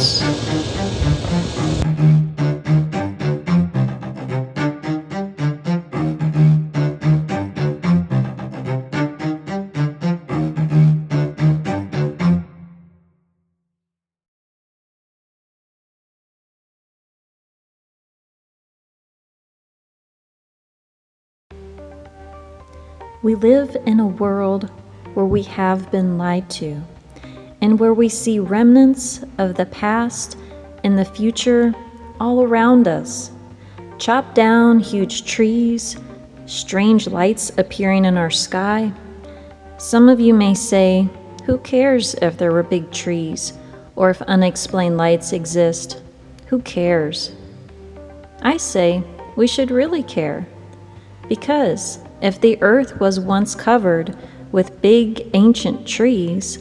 We live in a world where we have been lied to, and where we see remnants of the past and the future all around us. Chopped down huge trees, strange lights appearing in our sky. Some of you may say, who cares if there were big trees or if unexplained lights exist? Who cares? I say we should really care, because if the earth was once covered with big ancient trees,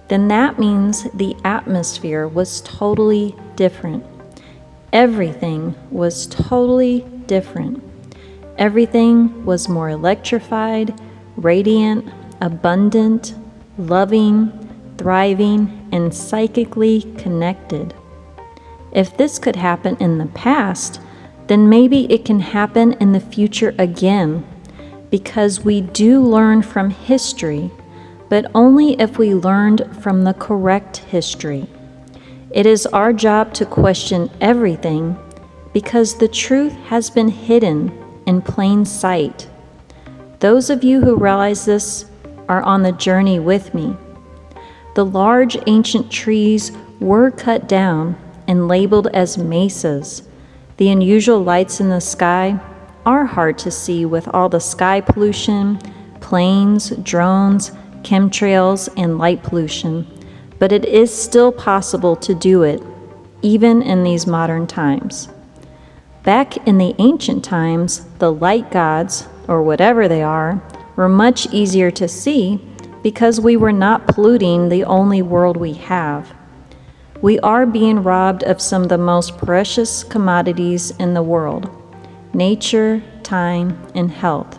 then that means the atmosphere was totally different. Everything was totally different. Everything was more electrified, radiant, abundant, loving, thriving, and psychically connected. If this could happen in the past, then maybe it can happen in the future again, because we do learn from history, but only if we learned from the correct history. It is our job to question everything, because the truth has been hidden in plain sight. Those of you who realize this are on the journey with me. The large ancient trees were cut down and labeled as mesas. The unusual lights in the sky are hard to see with all the sky pollution, planes, drones, chemtrails, and light pollution, but it is still possible to do it, even in these modern times. Back in the ancient times, the light gods, or whatever they are, were much easier to see because we were not polluting the only world we have. We are being robbed of some of the most precious commodities in the world: nature, time, and health.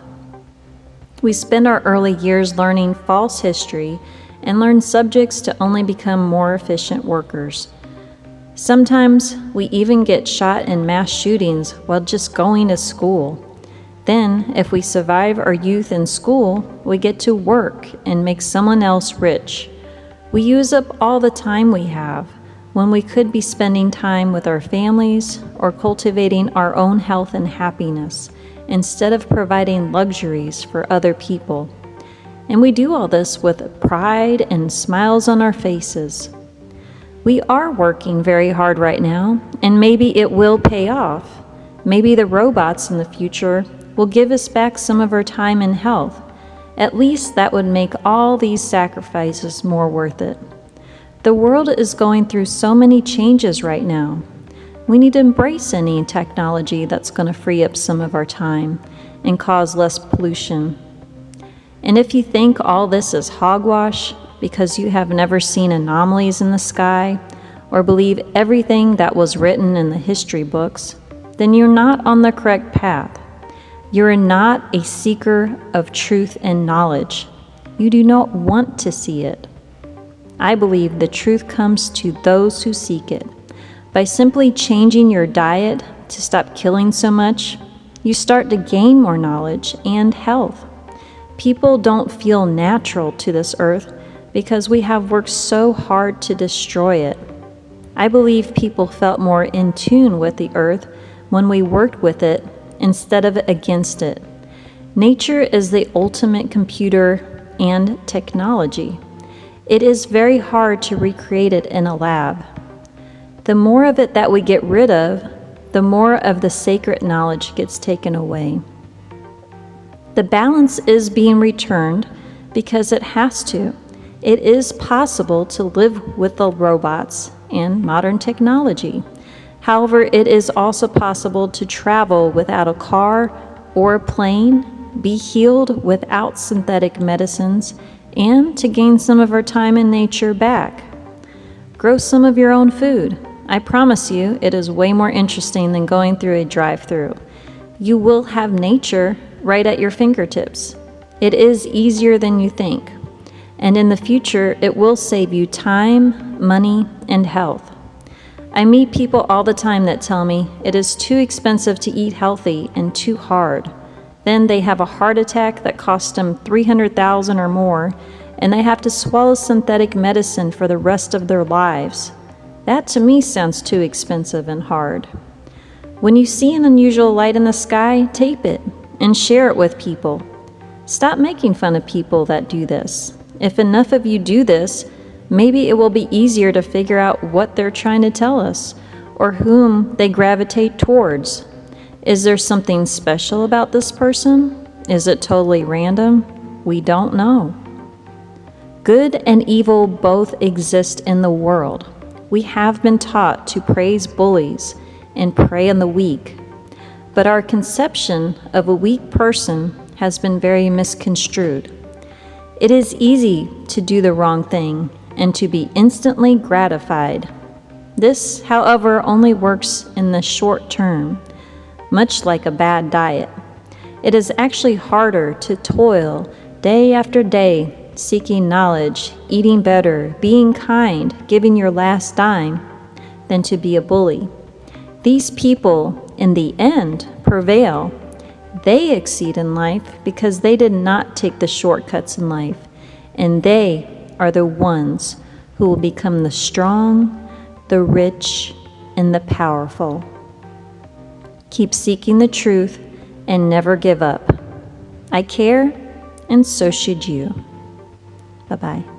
We spend our early years learning false history and learn subjects to only become more efficient workers. Sometimes we even get shot in mass shootings while just going to school. Then, if we survive our youth in school, we get to work and make someone else rich. We use up all the time we have, when we could be spending time with our families or cultivating our own health and happiness, instead of providing luxuries for other people. And we do all this with pride and smiles on our faces. We are working very hard right now, and maybe it will pay off. Maybe the robots in the future will give us back some of our time and health. At least that would make all these sacrifices more worth it. The world is going through so many changes right now. We need to embrace any technology that's going to free up some of our time and cause less pollution. And if you think all this is hogwash because you have never seen anomalies in the sky or believe everything that was written in the history books, then you're not on the correct path. You're not a seeker of truth and knowledge. You do not want to see it. I believe the truth comes to those who seek it. By simply changing your diet to stop killing so much, you start to gain more knowledge and health. People don't feel natural to this earth because we have worked so hard to destroy it. I believe people felt more in tune with the earth when we worked with it instead of against it. Nature is the ultimate computer and technology. It is very hard to recreate it in a lab. The more of it that we get rid of, the more of the sacred knowledge gets taken away. The balance is being returned because it has to. It is possible to live with the robots and modern technology. However, it is also possible to travel without a car or a plane, be healed without synthetic medicines, and to gain some of our time in nature back. Grow some of your own food. I promise you, it is way more interesting than going through a drive-through. You will have nature right at your fingertips. It is easier than you think. And in the future, it will save you time, money, and health. I meet people all the time that tell me it is too expensive to eat healthy and too hard. Then they have a heart attack that costs them $300,000 or more, and they have to swallow synthetic medicine for the rest of their lives. That to me sounds too expensive and hard. When you see an unusual light in the sky, tape it and share it with people. Stop making fun of people that do this. If enough of you do this, maybe it will be easier to figure out what they're trying to tell us or whom they gravitate towards. Is there something special about this person? Is it totally random? We don't know. Good and evil both exist in the world. We have been taught to praise bullies and prey on the weak, but our conception of a weak person has been very misconstrued. It is easy to do the wrong thing and to be instantly gratified. This, however, only works in the short term, much like a bad diet. It is actually harder to toil day after day, seeking knowledge, eating better, being kind, giving your last dime, than to be a bully. These people, in the end, prevail. They exceed in life because they did not take the shortcuts in life, and they are the ones who will become the strong, the rich, and the powerful. Keep seeking the truth and never give up. I care, and so should you. Bye-bye.